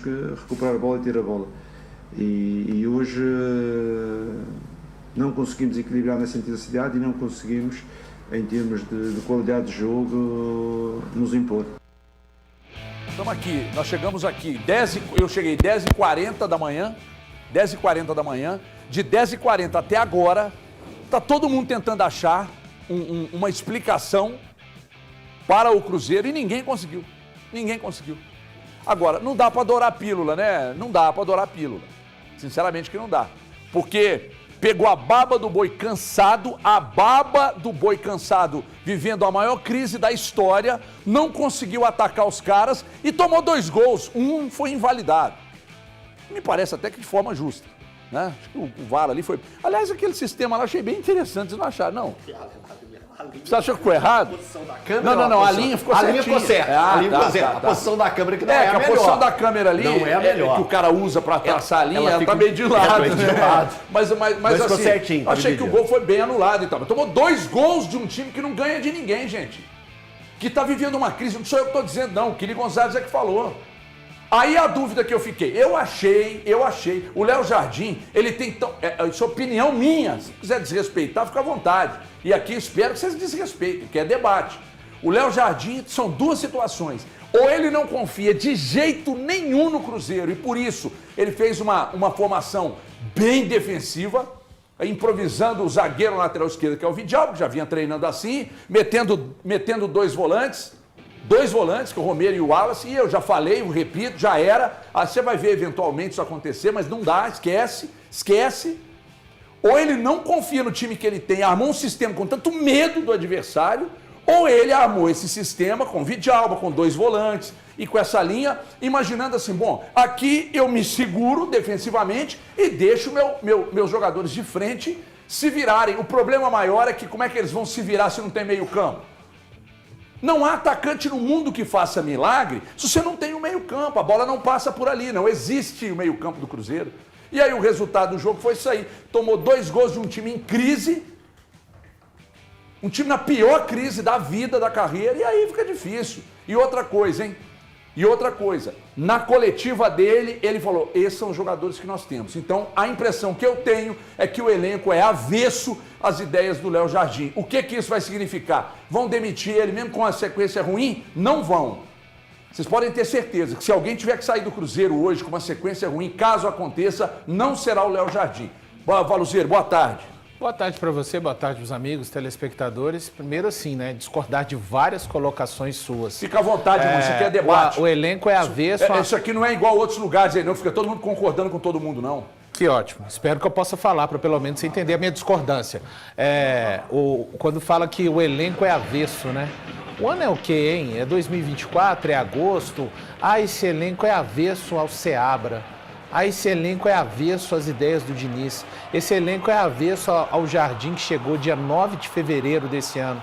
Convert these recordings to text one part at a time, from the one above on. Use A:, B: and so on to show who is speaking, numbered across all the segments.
A: que recuperar a bola e ter a bola. E hoje não conseguimos equilibrar nessa intensidade e não conseguimos, em termos de qualidade de jogo, nos impor.
B: Estamos aqui, nós chegamos aqui, eu cheguei 10h40 da manhã, de 10h40 até agora, está todo mundo tentando achar uma explicação para o Cruzeiro e ninguém conseguiu. Agora, não dá para adorar a pílula, né? Não dá para adorar a pílula. Sinceramente que não dá. Porque pegou a baba do boi cansado, vivendo a maior crise da história, não conseguiu atacar os caras e tomou 2 gols. Um foi invalidado. Me parece até que de forma justa, né? Acho que o VAR ali foi... Aliás, aquele sistema lá eu achei bem interessante, vocês não acharam, não? Você achou que ficou errado?
C: A posição da câmera,
B: Não, a linha ficou certinha.
C: A linha ficou certa. A linha ficou certa. A posição da câmera que não é a melhor.
B: A posição da câmera ali,
C: não é a melhor.
B: Que o cara usa pra traçar a linha, ela tá meio de lado. Mas
C: ficou
B: assim,
C: certinho,
B: achei que o gol foi bem anulado e tal. Mas tomou 2 gols de um time que não ganha de ninguém, gente. Que tá vivendo uma crise, não sou eu que tô dizendo, não. O Kili Gonzalez é que falou. Aí a dúvida que eu fiquei, eu achei, o Léo Jardim, ele tem tão, isso é opinião minha, se quiser desrespeitar, fica à vontade. E aqui espero que vocês desrespeitem, que é debate. O Léo Jardim são 2 situações. Ou ele não confia de jeito nenhum no Cruzeiro e por isso ele fez uma formação bem defensiva, improvisando o zagueiro lateral esquerdo, que é o Vidal, que já vinha treinando assim, metendo 2 volantes, que é o Romero e o Wallace, e eu já falei, eu repito, já era. Você vai ver eventualmente isso acontecer, mas não dá, esquece. Ou ele não confia no time que ele tem, armou um sistema com tanto medo do adversário, ou ele armou esse sistema com Vidal, com 2 volantes e com essa linha, imaginando assim, bom, aqui eu me seguro defensivamente e deixo meus jogadores de frente se virarem. O problema maior é que como é que eles vão se virar se não tem meio campo? Não há atacante no mundo que faça milagre se você não tem o meio-campo. A bola não passa por ali, não existe o meio-campo do Cruzeiro. E aí o resultado do jogo foi isso aí. Tomou 2 gols de um time em crise, um time na pior crise da vida, da carreira, e aí fica difícil. E outra coisa, na coletiva dele, ele falou, esses são os jogadores que nós temos. Então, a impressão que eu tenho é que o elenco é avesso às ideias do Léo Jardim. O que isso vai significar? Vão demitir ele mesmo com uma sequência ruim? Não vão. Vocês podem ter certeza que se alguém tiver que sair do Cruzeiro hoje com uma sequência ruim, caso aconteça, não será o Léo Jardim. Valuzeiro, boa tarde.
D: Boa tarde para você, boa tarde aos amigos, telespectadores. Primeiro assim, né, discordar de várias colocações suas.
B: Fica à vontade, irmão, isso aqui é debate.
D: O elenco é avesso...
B: Isso aqui não é igual a outros lugares aí, não fica todo mundo concordando com todo mundo, não.
D: Que ótimo, espero que eu possa falar para pelo menos você entender a minha discordância. Quando fala que o elenco é avesso, né? O ano é o quê, hein? É 2024, é agosto. Esse elenco é avesso ao Seabra. Esse elenco é avesso às ideias do Diniz. Esse elenco é avesso ao Jardim que chegou dia 9 de fevereiro desse ano.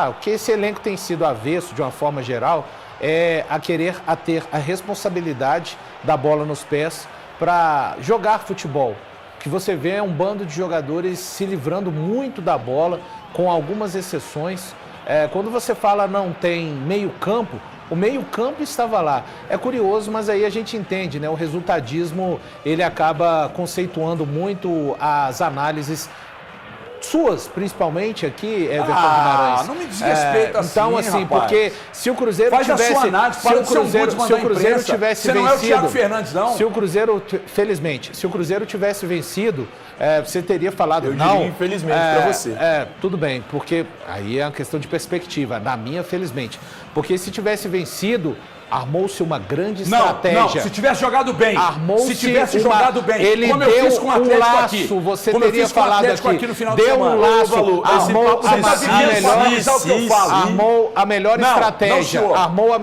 D: O que esse elenco tem sido avesso, de uma forma geral, é a ter a responsabilidade da bola nos pés para jogar futebol. O que você vê é um bando de jogadores se livrando muito da bola, com algumas exceções. Quando você fala não tem meio-campo, o meio-campo estava lá. É curioso, mas aí a gente entende, né? O resultadismo, ele acaba conceituando muito as análises suas, principalmente aqui, Everton Guimarães.
B: Não me desrespeita assim,
D: então, assim,
B: rapaz.
D: Porque se o Cruzeiro
B: Faz
D: tivesse...
B: a sua análise, para
D: se o Cruzeiro tivesse
B: você
D: vencido...
B: não é o Thiago Fernandes, não?
D: Se o Cruzeiro, felizmente, se o Cruzeiro tivesse vencido, você teria falado...
C: Eu diria infelizmente para você.
D: Tudo bem, porque aí é uma questão de perspectiva. Na minha, felizmente. Porque se tivesse vencido... Armou-se uma grande estratégia.
B: Não, se tivesse jogado bem. Jogado bem.
D: Ele
B: como
D: deu
B: eu fiz com o Atlético
D: laço,
B: aqui.
D: você
B: como
D: teria falado aqui
B: no final
D: deu
B: de semana.
D: Um laço, armou a melhor estratégia. Armou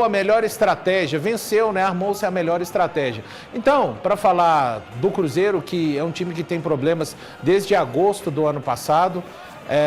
D: a melhor estratégia. Venceu, né? Armou-se a melhor estratégia. Então, para falar do Cruzeiro, que é um time que tem problemas desde agosto do ano passado,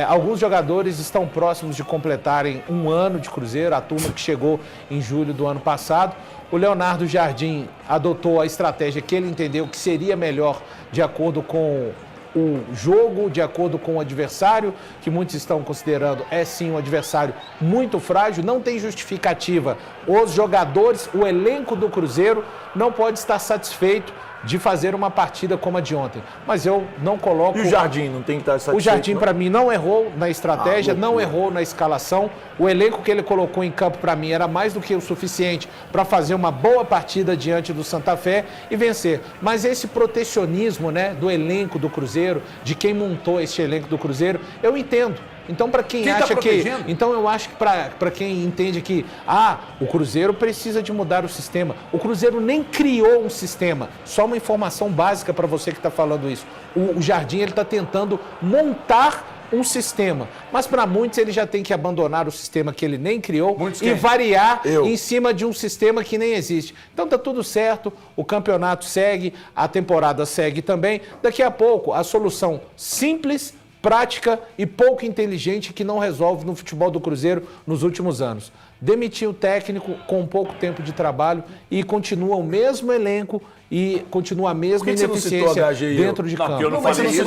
D: alguns jogadores estão próximos de completarem 1 ano de Cruzeiro, a turma que chegou em julho do ano passado. O Leonardo Jardim adotou a estratégia que ele entendeu que seria melhor de acordo com o jogo de acordo com o adversário, que muitos estão considerando sim um adversário muito frágil, não tem justificativa. Os jogadores, o elenco do Cruzeiro não pode estar satisfeito de fazer uma partida como a de ontem. Mas eu não coloco...
C: E o Jardim não tem que estar satisfeito?
D: O Jardim, para mim, não errou na estratégia, não errou na escalação. O elenco que ele colocou em campo, para mim, era mais do que o suficiente para fazer uma boa partida diante do Santa Fé e vencer. Mas esse protecionismo, né, do elenco do Cruzeiro, de quem montou esse elenco do Cruzeiro, eu entendo. Então, para quem acha que... Então, eu acho que para quem entende que o Cruzeiro precisa de mudar o sistema. O Cruzeiro nem criou um sistema. Só uma informação básica para você que está falando isso. O Jardim, ele está tentando montar um sistema. Mas para muitos ele já tem que abandonar o sistema que ele nem criou e variar em cima de um sistema que nem existe. Então tá tudo certo, o campeonato segue, a temporada segue também. Daqui a pouco, a solução simples, prática e pouco inteligente que não resolve no futebol do Cruzeiro nos últimos anos. Demitir o técnico com pouco tempo de trabalho e continua o mesmo elenco e continua a mesma ineficiência dentro de campo.
B: Eu não falei isso.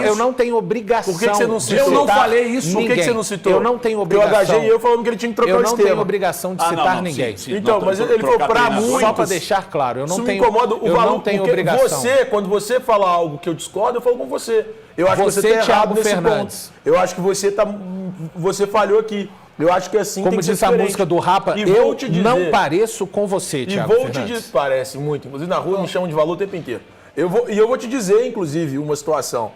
D: Eu não tenho obrigação.
C: Por que você não citou?
B: Eu não falei isso.
C: Por que você não citou?
D: Eu não tenho obrigação.
C: Porque o HG e eu falando que ele tinha que trocar o
D: sistema. Eu não tenho
C: obrigação
D: de citar ninguém.
C: Então, mas ele falou pra muitos.
D: Só para deixar claro, eu não tenho.
C: Isso me incomoda o valor.
D: Eu não tenho obrigação.
C: Quando você fala algo que eu discordo, eu falo com você. Eu acho que você está errado nesse ponto. Eu acho que você falhou aqui. Eu acho que assim
D: como
C: tem que
D: diz a música do Rapa, eu não pareço com você, Thiago Fernandes.
C: E vou te dizer, parece muito. Inclusive na rua me chamam de valor o tempo inteiro. Eu vou te dizer, inclusive, uma situação.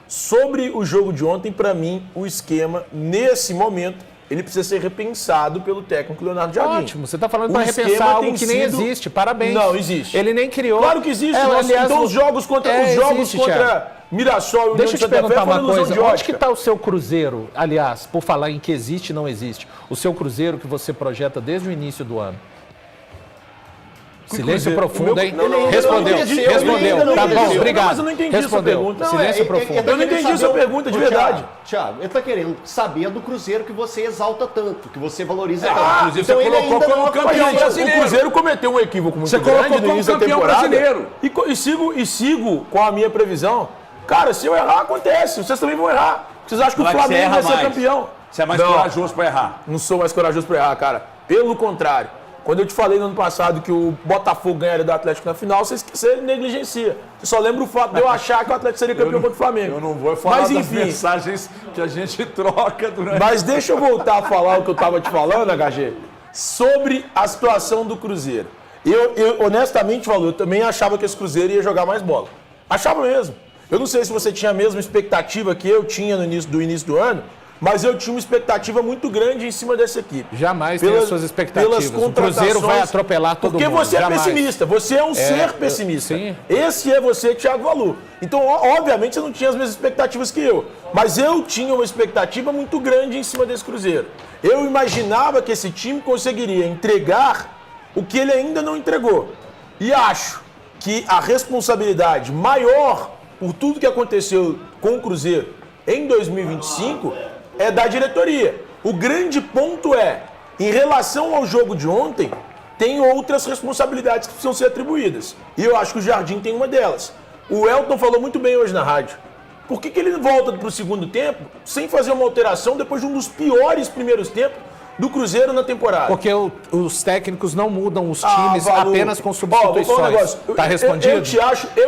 C: Sobre o jogo de ontem, para mim, o esquema, nesse momento, ele precisa ser repensado pelo técnico Leonardo Jardim.
D: Ótimo, você está falando para repensar algo que nem existe. Parabéns.
C: Não, existe.
D: Ele nem criou.
C: Claro que existe. Então os jogos contra Mirassol e
D: Deixa eu te perguntar uma coisa. Onde que está o seu Cruzeiro? Aliás, por falar em que existe e não existe. O seu Cruzeiro que você projeta desde o início do ano. Silêncio profundo, hein? Respondeu. Tá bom, obrigado.
C: Mas eu não entendi essa pergunta.
D: Silêncio profundo.
C: Eu não entendi essa pergunta de verdade.
E: Thiago, ele tá querendo saber do Cruzeiro que você exalta tanto, que você valoriza tanto.
B: Inclusive você colocou como campeão brasileiro.
C: O Cruzeiro cometeu um equívoco muito grande no início da temporada. E sigo com a minha previsão. Cara, se eu errar, acontece. Vocês também vão errar. Vocês acham que o Flamengo vai ser campeão?
B: Você é mais corajoso pra errar.
C: Não sou mais corajoso pra errar, cara. Pelo contrário. Quando eu te falei no ano passado que o Botafogo ganharia do Atlético na final, você negligencia. Você só lembra o fato de eu achar que o Atlético seria campeão contra o Flamengo.
B: Eu não vou falar das mensagens que a gente troca durante...
C: Mas deixa eu voltar a falar o que eu tava te falando, HG, sobre a situação do Cruzeiro. Eu honestamente, eu também achava que esse Cruzeiro ia jogar mais bola. Achava mesmo. Eu não sei se você tinha a mesma expectativa que eu tinha no início do ano, mas eu tinha uma expectativa muito grande em cima dessa equipe.
D: Jamais tem as suas expectativas. O Cruzeiro vai atropelar todo mundo.
C: Porque você é pessimista, você é um ser pessimista.
D: Sim.
C: Esse é você, Thiago Valu. Então, obviamente, você não tinha as mesmas expectativas que eu. Mas eu tinha uma expectativa muito grande em cima desse Cruzeiro. Eu imaginava que esse time conseguiria entregar o que ele ainda não entregou. E acho que a responsabilidade maior por tudo que aconteceu com o Cruzeiro em 2025 é da diretoria. O grande ponto é, em relação ao jogo de ontem, tem outras responsabilidades que precisam ser atribuídas. E eu acho que o Jardim tem uma delas. O Elton falou muito bem hoje na rádio. Por que ele volta para o segundo tempo sem fazer uma alteração depois de um dos piores primeiros tempos do Cruzeiro na temporada?
D: Porque os técnicos não mudam os times apenas com substituições.
C: Tá respondido? Eu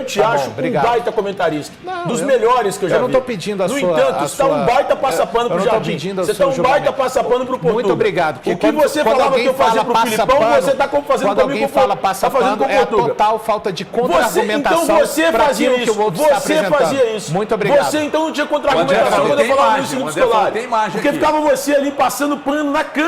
C: te acho um baita comentarista. Dos melhores que eu já vi.
D: Eu não estou pedindo a sua...
C: No entanto, você está um baita passapano pro Jardim. Você está um baita passapano pro Portugal.
D: Muito obrigado.
C: O que você falava que eu fazia pro Filipão, você está fazendo comigo.
D: Quando alguém fala passapano, é a total falta de contra-argumentação.
C: Então você fazia isso. Você fazia isso.
D: Muito obrigado.
C: Você então não tinha contra-argumentação quando eu falava no segundo escolar. Porque ficava você ali passando pano na câmera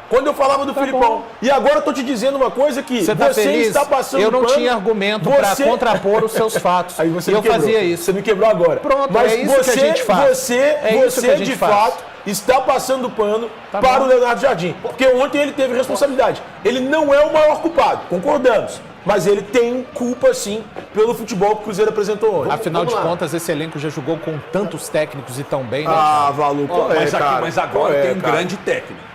C: quando eu falava do Filipão. E agora eu tô te dizendo uma coisa que
D: você está passando eu não pano, tinha argumento para contrapor os seus fatos.
C: Aí você
D: eu fazia isso.
C: Você me quebrou agora.
D: Pronto,
C: mas
D: é isso que a gente faz.
C: Você de fato está passando pano para o Leonardo Jardim. Porque ontem ele teve responsabilidade. Ele não é o maior culpado, concordamos. Mas ele tem culpa, sim, pelo futebol que o Cruzeiro apresentou ontem.
D: Afinal de contas, esse elenco já jogou com tantos técnicos e tão bem, né?
C: Valu,
B: mas agora tem um grande técnico.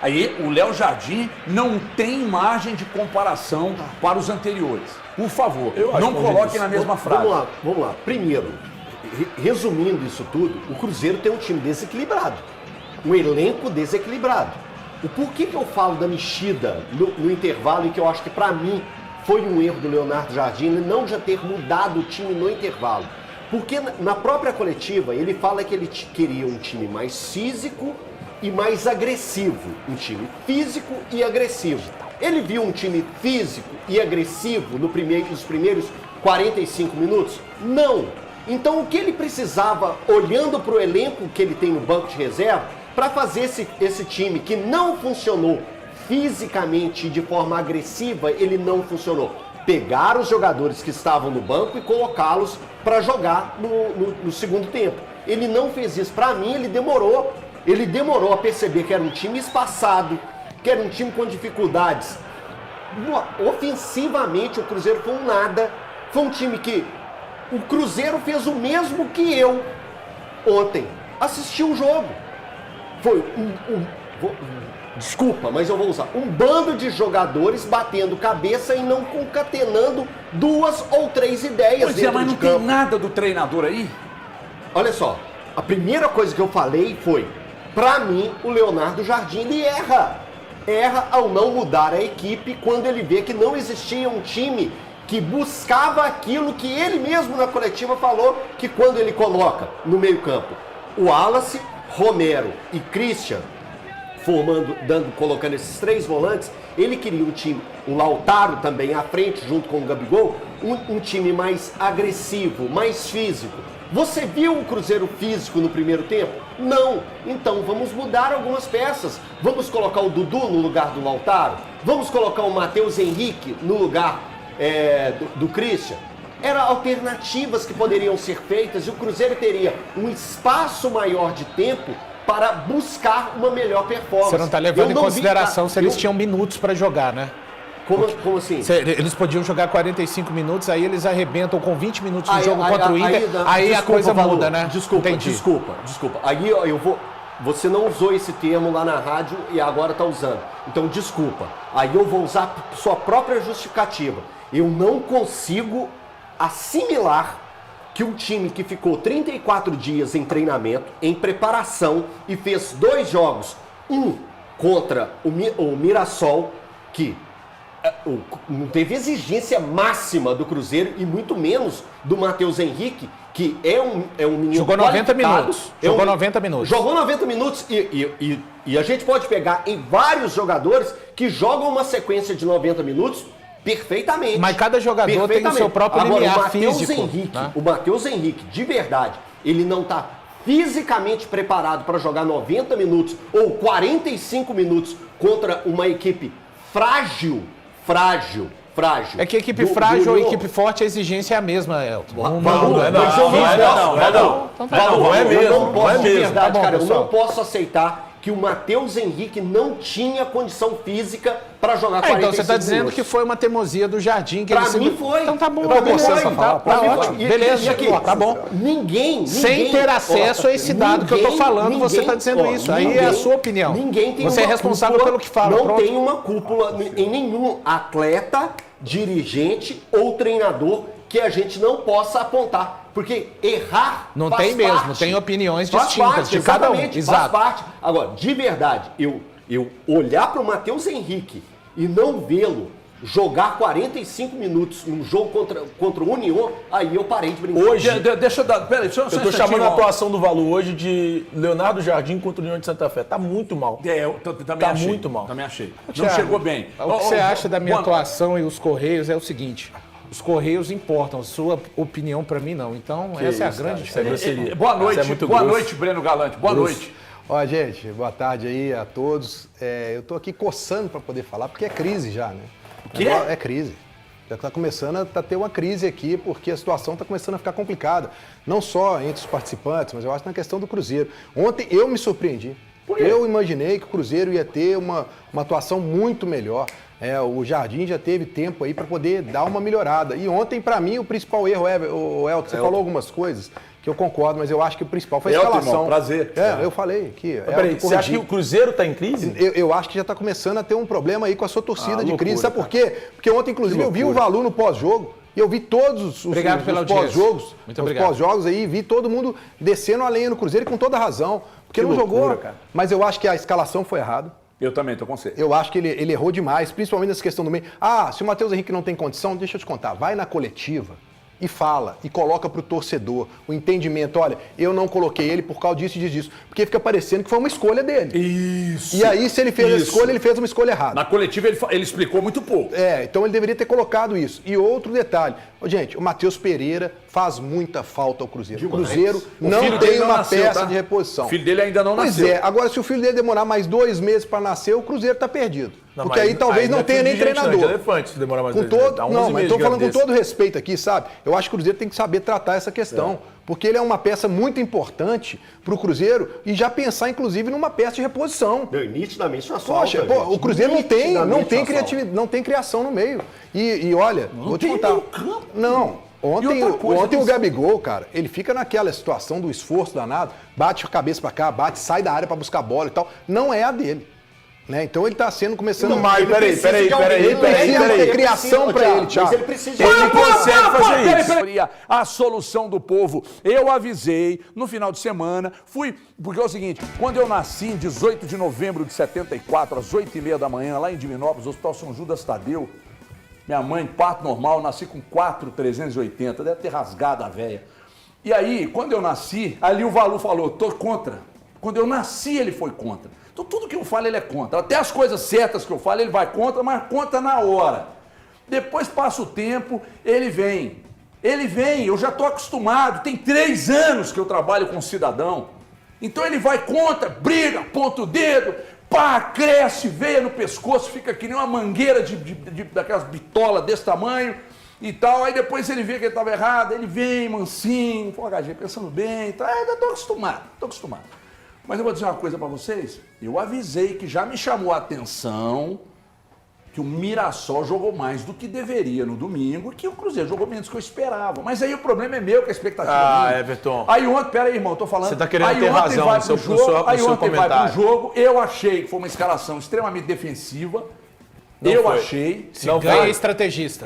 B: Aí o Léo Jardim não tem margem de comparação para os anteriores. Por favor,
C: Eu acho
B: não
C: que
B: coloquem na mesma frase.
E: Vamos lá. Primeiro, resumindo isso tudo, o Cruzeiro tem um time desequilibrado. Um elenco desequilibrado. O porquê que eu falo da mexida no intervalo e que eu acho que pra mim foi um erro do Leonardo Jardim não já ter mudado o time no intervalo. Porque na própria coletiva ele fala que ele queria um time mais físico e mais agressivo. Um time físico e agressivo. Ele viu um time físico e agressivo nos primeiros 45 minutos? Não. Então o que ele precisava, olhando para o elenco que ele tem no banco de reserva, para fazer esse time que não funcionou fisicamente e de forma agressiva, ele não funcionou. Pegar os jogadores que estavam no banco e colocá-los para jogar no segundo tempo. Ele não fez isso. Para mim, ele demorou a perceber que era um time espaçado, que era um time com dificuldades. Ofensivamente, o Cruzeiro foi um nada. Foi um time que o Cruzeiro fez o mesmo que eu ontem. Assisti o jogo. Foi desculpa, mas eu vou usar. Um bando de jogadores batendo cabeça e não concatenando 2 ou 3 ideias
B: Pois é,
E: dentro
B: mas
E: de
B: não
E: campo.
B: tem nada do treinador aí?
E: Olha só, a primeira coisa que eu falei foi, pra mim, o Leonardo Jardim, ele erra. Erra ao não mudar a equipe quando ele vê que não existia um time que buscava aquilo que ele mesmo na coletiva falou que quando ele coloca no meio-campo o Wallace, Romero e Christian, colocando esses 3 volantes, ele queria um time, o Lautaro também à frente, junto com o Gabigol, um time mais agressivo, mais físico. Você viu o Cruzeiro físico no primeiro tempo? Não. Então vamos mudar algumas peças. Vamos colocar o Dudu no lugar do Lautaro? Vamos colocar o Matheus Henrique no lugar do Christian? Eram alternativas que poderiam ser feitas e o Cruzeiro teria um espaço maior de tempo para buscar uma melhor performance.
D: Você não está levando em consideração se eles tinham minutos para jogar, né?
E: Como assim?
D: Eles podiam jogar 45 minutos, aí eles arrebentam com 20 minutos no jogo contra o Inter, aí
E: desculpa,
D: a coisa
E: Valor,
D: muda, né?
E: Desculpa. Aí eu vou... Você não usou esse termo lá na rádio e agora está usando. Então, desculpa. Aí eu vou usar sua própria justificativa. Eu não consigo assimilar que um time que ficou 34 dias em treinamento, em preparação e fez 2 jogos, um contra o Mirassol, que não teve exigência máxima do Cruzeiro e muito menos do Matheus Henrique, que é um menino
D: Jogou 90 minutos.
E: Jogou
D: 90 minutos.
E: Jogou 90 minutos e a gente pode pegar em vários jogadores que jogam uma sequência de 90 minutos perfeitamente.
D: Mas cada jogador tem o seu próprio limiar físico.
E: O Matheus Henrique, de verdade, ele não está fisicamente preparado para jogar 90 minutos ou 45 minutos contra uma equipe frágil.
D: É que equipe frágil ou equipe forte, a exigência é a mesma, Elton.
C: Não é mesmo.
E: Eu não posso aceitar que o Matheus Henrique não tinha condição física para jogar 45
D: então você está dizendo
E: minutos.
D: que foi uma teimosia do Jardim. Que
E: pra mim foi.
D: Então tá bom.
E: Pra mim foi.
D: Tá ótimo. Beleza, tá bom.
E: Ninguém
D: sem ter acesso a esse dado que eu tô falando, você está dizendo isso. Aí é a sua opinião.
E: Ninguém tem
D: você é responsável
E: cúpula,
D: pelo que fala.
E: Não tem uma cúpula em nenhum atleta, dirigente ou treinador que a gente não possa apontar. Porque errar
D: não
E: faz
D: tem mesmo,
E: parte.
D: tem opiniões
E: Faz
D: distintas
E: parte,
D: de cada um.
E: Exatamente, faz parte. Agora, de verdade, eu olhar para o Matheus Henrique e não vê-lo jogar 45 minutos num jogo contra o União, aí eu parei de brincar.
C: Hoje,
B: deixa eu dar... Peraí, só
C: eu tô chamando a atuação do Valor hoje de Leonardo Jardim contra o União de Santa Fé. Tá muito mal.
B: Eu também
C: Tá
B: achei.
C: muito mal.
B: Também achei. Não
D: Thiago,
B: chegou bem.
D: O que você acha da minha atuação e os Correios é o seguinte... Os Correios importam, sua opinião para mim não. Então, essa é a grande diferença.
B: Boa noite, Breno Galante. Boa noite.
F: Ó, gente, boa tarde aí a todos. Eu tô aqui coçando para poder falar, porque é crise já, né?
B: O quê?
F: É crise. Já está começando a ter uma crise aqui, porque a situação está começando a ficar complicada. Não só entre os participantes, mas eu acho na questão do Cruzeiro. Ontem eu me surpreendi. Eu imaginei que o Cruzeiro ia ter uma atuação muito melhor. O Jardim já teve tempo aí para poder dar uma melhorada. E ontem, para mim, o principal erro o Elton, você falou algumas coisas que eu concordo, mas eu acho que o principal foi a escalação.
B: Irmão, prazer.
F: Eu falei aqui.
C: Peraí, você acha que o Cruzeiro está em crise?
F: Eu acho que já está começando a ter um problema aí com a sua torcida de crise. Sabe por quê? Porque ontem, inclusive, eu vi o Valu no pós-jogo. E eu vi todos os pós-jogos.
D: Muito obrigado.
F: Os pós-jogos aí, vi todo mundo descendo a lenha no Cruzeiro e com toda razão. Porque não jogou. Cara. Mas eu acho que a escalação foi errada.
B: Eu também tô com você.
F: Eu acho que ele errou demais, principalmente nessa questão do meio. Se o Matheus Henrique não tem condição, deixa eu te contar, vai na coletiva e fala, e coloca pro torcedor o entendimento, olha, eu não coloquei ele por causa disso e disso, porque fica parecendo que foi uma escolha dele.
B: Isso.
F: E aí, se ele fez a escolha, ele fez uma escolha errada.
B: Na coletiva ele explicou muito pouco.
F: Então ele deveria ter colocado isso. E outro detalhe, gente, o Matheus Pereira faz muita falta ao Cruzeiro. O Cruzeiro não tem uma peça de reposição.
B: O filho dele ainda não nasceu.
F: Pois agora se o filho dele demorar mais 2 meses para nascer, o Cruzeiro tá perdido. Porque aí talvez não tenha nem treinador.
C: Elefante, se demorar mais
F: com mas estou falando com todo respeito aqui, sabe? Eu acho que o Cruzeiro tem que saber tratar essa questão. Porque ele é uma peça muito importante para o Cruzeiro e já pensar, inclusive, numa peça de reposição.
E: Nitidamente na falta.
F: Poxa, o Cruzeiro não tem criatividade, não tem criação no meio. E olha, vou te contar. Não. Ontem o Gabigol, cara, ele fica naquela situação do esforço danado, bate a cabeça pra cá, sai da área pra buscar a bola e tal. Não é a dele. Né? Então ele tá começando...
C: Peraí.
F: Ele precisa ter criação pra ele, Thiago.
E: Ele precisa
C: ele consegue fazer isso.
B: A solução do povo. Eu avisei no final de semana, porque é o seguinte, quando eu nasci em 18 de novembro de 74, às 8h30 da manhã, lá em Divinópolis, Hospital São Judas Tadeu, minha mãe, parto normal, nasci com 4,380, deve ter rasgado a véia. E aí, quando eu nasci, ali o Valu falou, tô contra. Quando eu nasci, ele foi contra. Então tudo que eu falo, ele é contra. Até as coisas certas que eu falo, ele vai contra, mas contra na hora. Depois passa o tempo, ele vem. Eu já tô acostumado, tem 3 anos que eu trabalho com cidadão. Então ele vai contra, briga, aponta o dedo, cresce, veia no pescoço, fica que nem uma mangueira daquelas bitolas desse tamanho e tal. Aí depois ele vê que ele estava errado, ele vem mansinho, HG, pensando bem e tal. Eu tô acostumado. Mas eu vou dizer uma coisa para vocês, eu avisei que já me chamou a atenção que o Mirassol jogou mais do que deveria no domingo e que o Cruzeiro jogou menos do que eu esperava. Mas aí o problema é meu, que a expectativa minha.
C: Everton.
B: Aí ontem, pera aí, irmão, tô falando.
C: Você tá querendo ter razão no seu comentário.
B: Aí ontem vai pro jogo, eu achei que foi uma escalação extremamente defensiva. Eu achei.
D: Se ganha estrategista.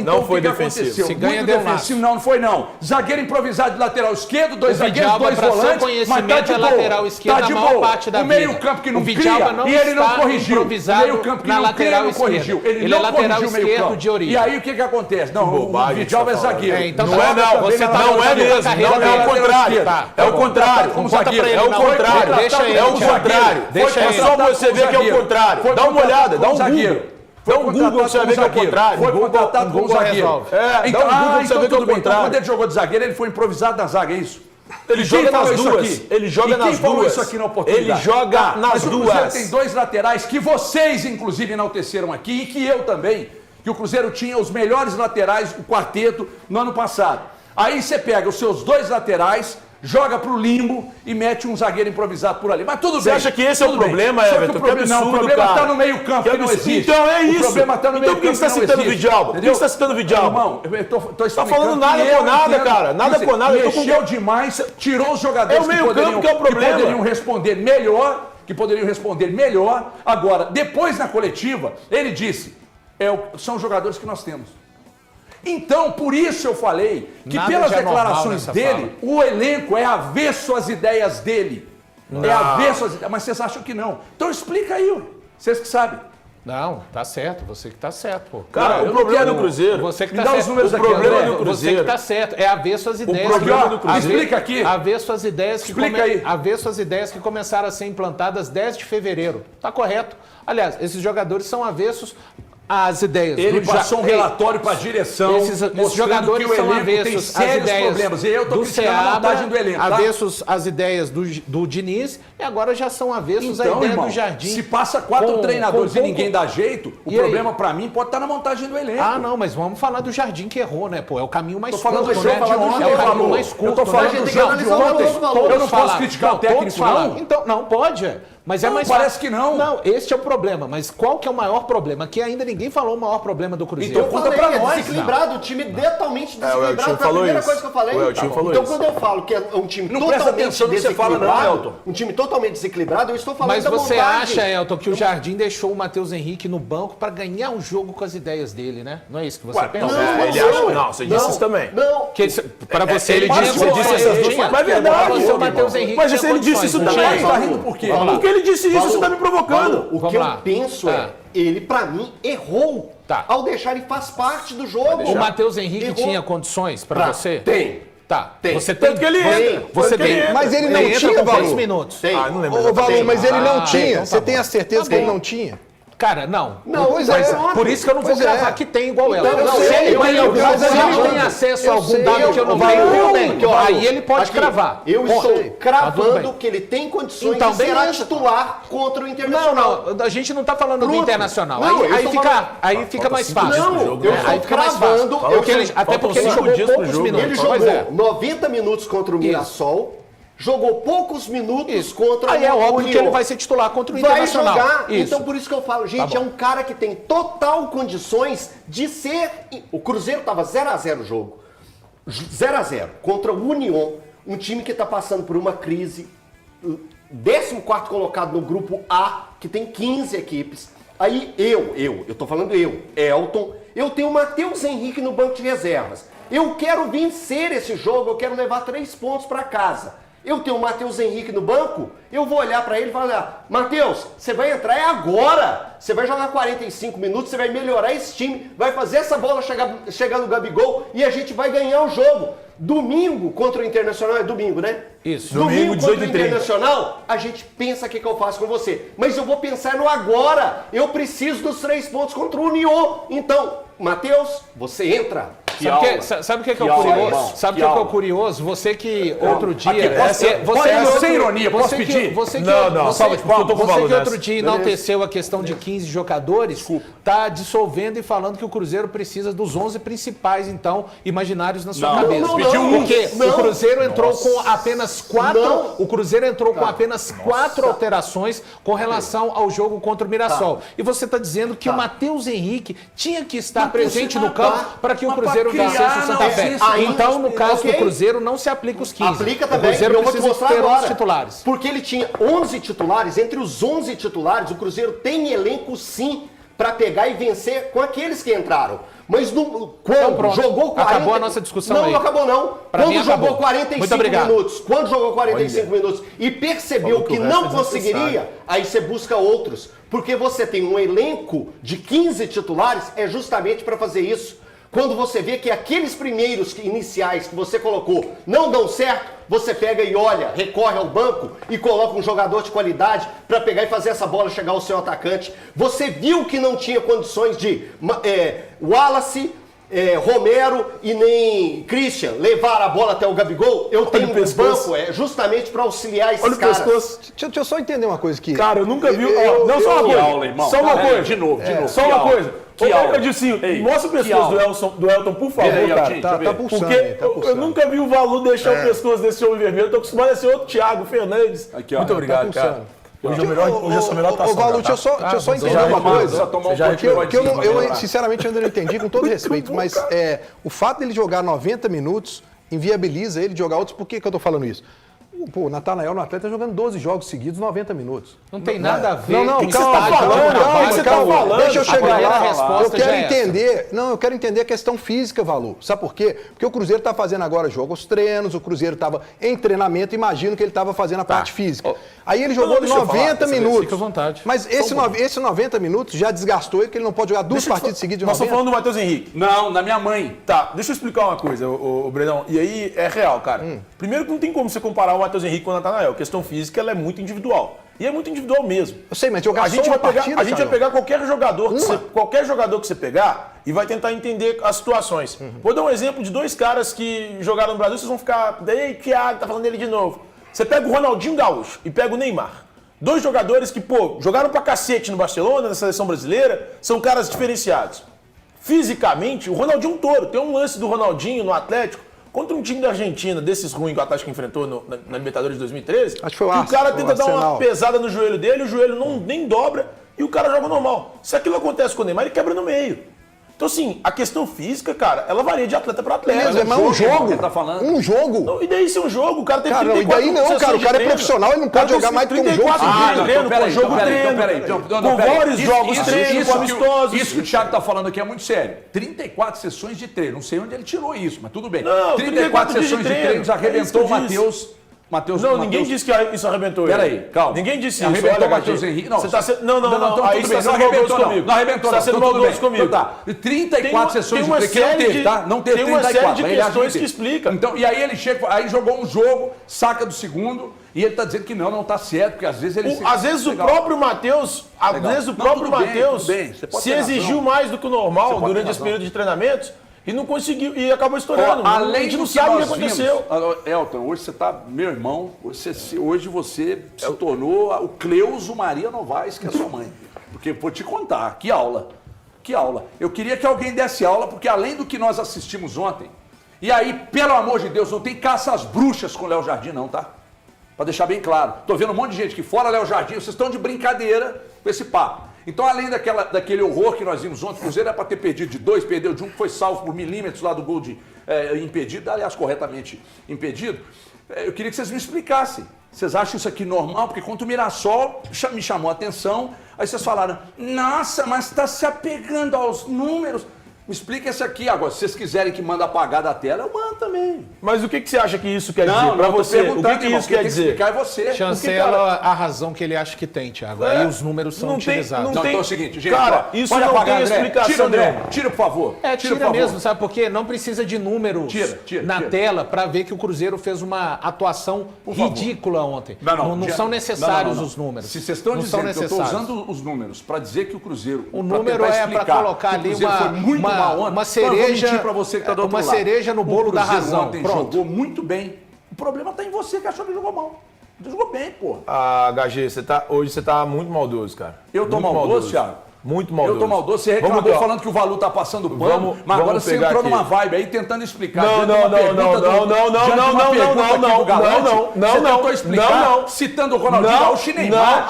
C: Não foi defensivo.
D: Se ganha defensivo.
B: Não foi não. Zagueiro improvisado de lateral esquerdo, 2 zagueiros, 2 volantes, mas tá de boa.
D: Lateral esquerdo,
B: tá de
D: boa.
B: boa.
D: O
B: meio campo que não cria e ele não corrigiu. O meio campo que não cria, ele não corrigiu. Ele não corrigiu o meio campo.
D: De origem.
B: E aí o que acontece? Não, o Vidal é zagueiro.
D: Então
C: não é não, você tá não é mesmo. Não é o contrário. É o contrário.
B: Como zagueiro.
C: É o contrário.
D: É o
C: contrário. É só você ver que é o contrário. Dá uma olhada, dá um Google. Dá um Google você vai ver que é o contrário.
B: Foi contratado como zagueiro.
C: Dá um Google você vai ver que é o contrário.
B: Quando ele jogou de zagueiro, ele foi improvisado na zaga, é isso?
C: Ele joga nas duas. Ele joga nas duas.
B: Quem falou isso aqui na oportunidade?
C: Ele joga nas duas.
B: O Cruzeiro tem 2 laterais que vocês, inclusive, enalteceram aqui e que eu também. Que o Cruzeiro tinha os melhores laterais, o quarteto, no ano passado. Aí você pega os seus 2 laterais, joga pro limbo e mete um zagueiro improvisado por ali. Mas tudo bem.
C: Você acha que esse é o problema, Everton?
B: O problema está no meio campo, que não existe.
C: Então é isso.
B: O problema está no meio campo.
C: Então por que você está citando o Vidalba? Por que você está citando o Vidalba?
B: Irmão, eu tô explicando.
C: Tá falando nada com nada, cara. Nada com nada.
B: Mexeu demais, tirou os jogadores
C: que poderiam
B: responder melhor. Agora, depois na coletiva, ele disse, são os jogadores que nós temos. Então, por isso eu falei que
D: nada
B: pelas declarações dele, o elenco é avesso às ideias dele. É avesso às ideias. Mas vocês acham que não. Então explica aí, vocês que sabem.
D: Não, tá certo, você que tá certo, pô.
C: Cara, o problema do Cruzeiro...
D: Você que
B: Me
D: tá
B: dá
D: certo.
B: os números aqui,
C: problema
B: André.
C: do Cruzeiro...
D: Você que tá certo, é avesso às ideias.
C: O problema do Cruzeiro...
B: Explica aqui.
D: Avesso às ideias que
B: Avesso
D: às ideias que começaram a ser implantadas 10 de fevereiro. Tá correto. Aliás, esses jogadores são avessos às ideias.
B: Ele passou um relatório para a direção
D: esses jogadores
B: que o
D: são
B: elenco tem
D: avessos às
B: sérios
D: ideias
B: problemas. E eu estou criticando a montagem do elenco, tá?
D: Avessos às ideias do Diniz e agora já são avessos à ideia do Jardim.
B: Se passa 4 treinadores e ninguém dá jeito, o problema para mim pode estar na montagem do elenco.
D: Ah, não, mas vamos falar do Jardim que errou, né? Pô, é o caminho mais curto,
B: né?
D: É o caminho mais curto.
B: Eu tô falando do jogo de ontem. Eu não posso criticar o técnico, não?
D: Então, não, pode. Mas é
B: Não,
D: mais
B: parece
D: fácil.
B: que não.
D: Não, este é o problema. Mas qual que é o maior problema? Que ainda ninguém falou o maior problema do Cruzeiro.
B: Então, conta pra nós,
E: desequilibrado, o time totalmente
C: o
E: desequilibrado.
C: Eltinho
E: Foi a
C: falou
E: primeira
C: isso.
E: coisa que eu falei.
C: O Eltinho falou
E: então,
C: isso.
E: quando eu falo que é um time
B: Não presta
E: totalmente
B: atenção no que você fala, não,
E: desequilibrado,
B: Elton.
E: um time totalmente desequilibrado, eu estou falando
D: Mas
E: da
D: você
E: montagem.
D: acha, Elton, que o Jardim deixou o Matheus Henrique no banco para ganhar um jogo com as ideias dele, né? Não é isso que você pensa?
C: Ele acha que não, você disse isso também.
E: Não,
D: Para você,
C: Ele
D: tinha
C: disse essas
D: condições,
C: duas
D: tinha.
C: coisas. Mas é verdade.
D: Pra você, o Matheus Henrique
C: Mas
D: tinha
C: se ele disse isso
D: condições, não
C: também,
D: tinha?
B: Tá rindo por quê?
D: Vamos lá.
C: Porque ele disse isso, você tá me provocando.
E: o
D: Vamos
E: que
D: lá.
E: eu penso
D: Tá.
E: ele, pra mim, errou.
D: Tá.
E: Ao deixar, ele faz parte do jogo.
D: O Matheus Henrique
E: Errou.
D: tinha condições para você?
E: Tem.
D: Tá.
E: Tem.
D: Você tem.
C: Tanto que ele entra.
D: Você
C: Tanto que ele
D: tem.
C: entra.
F: Mas ele não
D: entra
F: tinha,
D: com 10
F: Valor.
D: minutos.
E: Tem.
C: Ah, não lembro.
F: Ô, Valor, mas ele não tinha.
D: então tá
F: Você tem
D: bom.
F: a certeza
D: Tá
F: que ele
D: bom.
F: não tinha?
D: Cara, não.
E: Não,
F: Pois
E: mas
F: é.
E: pronto.
D: Por isso que eu não vou
F: Pois
D: gravar
F: é.
D: que tem igual ela.
E: Então,
D: Não,
E: eu
D: se
E: sei,
D: ele
E: eu
D: tem
E: sei,
D: alguma
E: mas
D: coisa,
E: eu
D: se ele
E: sei,
D: tem acesso a
F: eu
D: algum
F: sei,
D: dado que eu não
F: eu-
D: tenho,
F: eu-
D: tudo bem.
E: Que, ó,
D: Aí ele pode
E: aqui,
D: cravar.
E: Eu
D: Ponto.
E: estou
D: Tá tudo
E: cravando
D: bem.
E: que ele tem condições
D: Então,
E: de ser
D: beleza.
E: titular contra o
D: Não,
E: Internacional.
D: não, a gente não tá falando do
E: Pronto.
D: Internacional.
E: Não, eu
D: aí
E: estou
D: fica,
E: falando-
D: aí fica mais fácil.
E: Não, eu
D: aí
E: estou
D: fica mais
E: cravando.
D: fácil. Porque até
C: Faltam
D: porque ele
C: 5
D: jogou
C: dias pro
D: poucos
C: jogo.
D: minutos.
E: Ele
D: Pois
E: jogou
D: é.
E: 90 minutos contra o Mirassol, jogou poucos minutos contra
D: Aí é
E: o
D: óbvio
E: União.
D: que ele vai ser titular contra o
E: Vai
D: Internacional.
E: jogar,
D: Isso.
E: então por isso que eu falo, gente, é um cara que tem total condições de ser... O Cruzeiro estava 0x0 o jogo, 0x0 contra o União, um time que está passando por uma crise, 14º colocado no grupo A, que tem 15 equipes. Aí eu tô falando Elton, eu tenho o Matheus Henrique no banco de reservas. Eu quero vencer esse jogo, eu quero levar 3 pontos para casa. Eu tenho o Matheus Henrique no banco, eu vou olhar para ele e falar, Matheus, você vai entrar agora, você vai jogar 45 minutos, você vai melhorar esse time, vai fazer essa bola chegar no Gabigol e a gente vai ganhar o jogo. Domingo contra o Internacional, é domingo, né?
D: Isso.
E: Domingo contra o
C: 18h30.
E: Internacional, a gente pensa o que eu faço com você. Mas eu vou pensar no agora. Eu preciso dos 3 pontos contra o União. Então, Matheus, você entra.
D: Sabe o que é o
E: aula,
D: curioso?
E: irmão.
D: Sabe o que é o curioso? Você que outro dia.
B: sem ironia, posso pedir?
C: salva de palmas, eu tô com
D: Você
C: valor
D: que outro
C: nessa.
D: dia enalteceu a questão de 15 jogadores, está dissolvendo e falando que o Cruzeiro precisa dos 11 principais, então, imaginários na sua cabeça. Porque o Cruzeiro entrou com apenas 4. O Cruzeiro entrou com apenas 4 alterações com relação ao jogo contra o Mirassol. E você está dizendo que o Matheus Henrique tinha que estar presente no campo para que o Cruzeiro vencesse o Santa Fé. Então, no caso do Cruzeiro, não se aplica os 15.
E: Aplica
D: O
E: também,
D: Cruzeiro
E: eu vou te
D: precisa
E: mostrar
D: ter 11
E: agora.
D: titulares.
E: Porque ele tinha 11 titulares, entre os 11 titulares, o Cruzeiro tem elenco sim para pegar e vencer com aqueles que entraram. Mas quando
D: pronto.
E: jogou 40...
D: Acabou a nossa discussão
E: não,
D: aí.
E: Não acabou não.
D: Pra mim,
E: Quando jogou
D: acabou.
E: 45
D: Muito obrigado.
E: minutos, quando jogou 45 minutos e percebeu que não conseguiria, aí você busca outros. Porque você tem um elenco de 15 titulares, é justamente para fazer isso. Quando você vê que aqueles primeiros iniciais que você colocou não dão certo, você pega e olha, recorre ao banco e coloca um jogador de qualidade para pegar e fazer essa bola chegar ao seu atacante. Você viu que não tinha condições de Wallace, Romero e nem Christian levar a bola até o Gabigol. Eu tenho um banco justamente para auxiliar esses caras.
F: Deixa eu só entender uma coisa aqui.
C: Cara, eu nunca vi.
B: Não,
C: só uma
B: que
C: coisa.
B: aula, irmão.
C: Só uma coisa.
B: De novo.
C: Só
B: Que
C: uma
B: aula.
C: coisa.
B: Que aula.
C: Edilcinho,
B: Ei,
C: mostra o
B: que
C: pescoço
B: aula.
C: do Elton, por favor,
B: Vira aí,
C: cara.
B: Eltinho, deixa eu
F: Tá
B: ver.
F: pulsando
C: Porque
F: aí, tá
C: eu
F: pulsando.
C: nunca vi o Valu deixar o pescoço desse homem vermelho. Eu tô acostumado a ser outro Thiago Fernandes.
B: Aqui, ó.
C: Muito obrigado,
F: Tá
C: cara.
F: pulsando.
C: Hoje é sua melhor
F: Ô,
C: atuação.
F: Valu, deixa eu só entender uma coisa.
B: tomar um
F: Que eu, sinceramente, ainda não entendi, com todo respeito, mas o fato dele jogar 90 minutos inviabiliza ele de jogar outros. Por que eu tô falando isso? Pô, o Natanael no Atlético tá jogando 12 jogos seguidos, 90 minutos.
D: Não tem nada a ver
F: Não,
D: com o
F: calma,
D: estádio.
F: calma. Deixa eu
D: A
F: chegar
D: primeira
F: lá.
D: resposta
F: Eu quero
D: já é essa.
F: entender. Não, eu quero entender a questão física, Valu. Sabe por quê? Porque o Cruzeiro tá fazendo agora jogos treinos, o Cruzeiro tava em treinamento, imagino que ele tava fazendo a parte física. Aí ele jogou
C: deixa eu falar,
F: 90 minutos.
D: fica à vontade.
F: Mas esse 90 minutos já desgastou ele, que ele não pode jogar duas partidas seguidas de
C: Nós
F: 90.
C: estamos falando do Matheus Henrique.
B: Não, na minha mãe.
C: Tá, deixa eu explicar uma coisa, o Bredão. E aí é real, cara. Primeiro que não tem como você comparar o Matheus Henrique com o Natanael. A questão física ela é muito individual. E é muito individual mesmo.
F: Eu sei, mas jogar
C: A gente
F: só
C: vai
F: uma
C: pegar,
F: partida,
C: a gente vai
F: Thiago.
C: pegar qualquer jogador que você pegar e vai tentar entender as situações. Vou dar um exemplo de 2 caras que jogaram no Brasil, vocês vão ficar, ei, Thiago, tá falando dele de novo. Você pega o Ronaldinho Gaúcho e pega o Neymar. 2 jogadores que, jogaram pra cacete no Barcelona, na seleção brasileira, são caras diferenciados. Fisicamente, o Ronaldinho é um touro. Tem um lance do Ronaldinho no Atlético. contra um time da Argentina, desses ruins que o Atlético enfrentou na Libertadores de 2013,
F: Acho que foi o
C: o
F: Arsenal,
C: cara tenta dar uma
F: Arsenal.
C: pesada no joelho dele, o joelho nem dobra e o cara joga normal. Se aquilo acontece com o Neymar, ele quebra no meio. Então, assim, a questão física, cara, ela varia de atleta para atleta.
F: Mas um jogo.
B: Ele tá falando.
F: Um jogo.
C: Não, e daí se é um jogo, o cara tem
F: Cara, não, e
C: 34
F: daí não,
C: sessões
F: cara, o
C: de
F: cara é
C: treino.
F: profissional, ele não pode jogar mais do que um jogo.
C: 34 dias de treino, com jogo treino, com vários jogos treino, com amistosos.
B: Isso que o Thiago tá falando aqui é muito sério. 34 sessões de treino. Não sei onde ele tirou isso, mas tudo bem.
C: Não,
B: 34
C: dias de
B: sessões de
C: treino.
B: treino já arrebentou
C: É
B: o
C: isso que eu disse.
B: Matheus.
C: Não, ninguém disse que isso arrebentou ele.
B: Peraí, calma.
C: Ninguém disse isso.
B: Arrebentou
C: Olha,
B: o Matheus
C: Gagê,
B: Henrique. Não,
C: você tá sendo... Não,
B: então
C: aí
B: tudo
C: você
B: bem.
C: tá
B: Não
C: sendo
B: arrebentou,
C: maldoso comigo.
B: não arrebentou,
C: Você tá sendo
B: então tudo
C: maldoso
B: bem.
C: comigo.
B: Então tá. E 34 sessões de treino, que não teve, tá? Não teve
C: tem uma
B: 34.
C: série de
B: Aí ele acha
C: questões
B: teve.
C: que explicam.
B: Então, e aí ele chega, aí jogou um jogo, saca do segundo, e ele tá dizendo que não tá certo, porque às vezes ele...
C: Às vezes o
B: Legal.
C: próprio Matheus,
B: Legal. Não, tudo bem,
C: Matheus
B: tudo bem. Você pode
C: se
B: ter razão.
C: exigiu mais do que o normal
B: pode ter
C: durante esse
B: razão.
C: período de treinamentos e não conseguiu, e acabou estourando.
B: Ó,
C: a
B: além
C: gente
B: do
C: não
B: que
C: sabe o que
B: nós
C: aconteceu.
B: vimos, Elton, hoje você tá, meu irmão, hoje você se tornou o Cleuso Maria Novaes, que é sua mãe. Porque vou te contar, que aula. Que aula. Eu queria que alguém desse aula, porque além do que nós assistimos ontem, e aí, pelo amor de Deus, não tem caça às bruxas com o Léo Jardim não, tá? Pra deixar bem claro. Tô vendo um monte de gente que fora Léo Jardim, vocês estão de brincadeira com esse papo. Então, além daquele horror que nós vimos ontem, o Cruzeiro era para ter perdido de 2, perdeu de 1, que foi salvo por milímetros lá do gol de impedido, aliás, corretamente impedido. Eu queria que vocês me explicassem. Vocês acham isso aqui normal? Porque contra o Mirassol me chamou a atenção, aí vocês falaram, nossa, mas está se apegando aos números. Me explica isso aqui. Agora, se vocês quiserem que manda apagar da tela, eu mando também.
C: Mas o que você acha que isso quer dizer pra você? O que isso quer dizer?
B: Explicar é você.
D: Chancela a razão que ele acha que tem, Thiago. Aí os números são utilizados.
B: Não, então é o seguinte, gente.
C: Cara,
B: ó,
C: isso
B: pode
C: não
B: apagar,
C: tem
B: André.
C: explicação
B: Tira, André.
C: nenhuma.
B: Tira, por favor.
D: Tira
B: por favor.
D: mesmo, sabe por quê? Não precisa de números
B: Tira,
D: na tela para ver que o Cruzeiro fez uma atuação ridícula ontem. Não são necessários os números.
B: Se vocês estão
D: não
B: dizendo
D: são
B: que eu estou
D: necessários.
B: usando os números para dizer que o Cruzeiro...
D: O número é para colocar ali uma cereja,
B: para você que tá do outro
D: uma
B: lado.
D: cereja no bolo da razão.
B: Ontem
D: Pronto.
B: jogou muito bem. O problema tá em você que achou que jogou mal. Jogou bem, pô.
C: Ah, Gagê, hoje você tá muito maldoso, cara.
B: Eu tô
C: muito
B: maldoso, Thiago?
C: Muito maldoso.
B: Eu tô maldoso, você reclamou
C: Vamos,
B: falando que o Valu tá passando pano, mas
C: vamos
B: agora você
C: pegar
B: entrou
C: aqui.
B: numa vibe aí tentando explicar.
C: Não,
B: Citando o Ronaldinho Gaúcho e Neymar,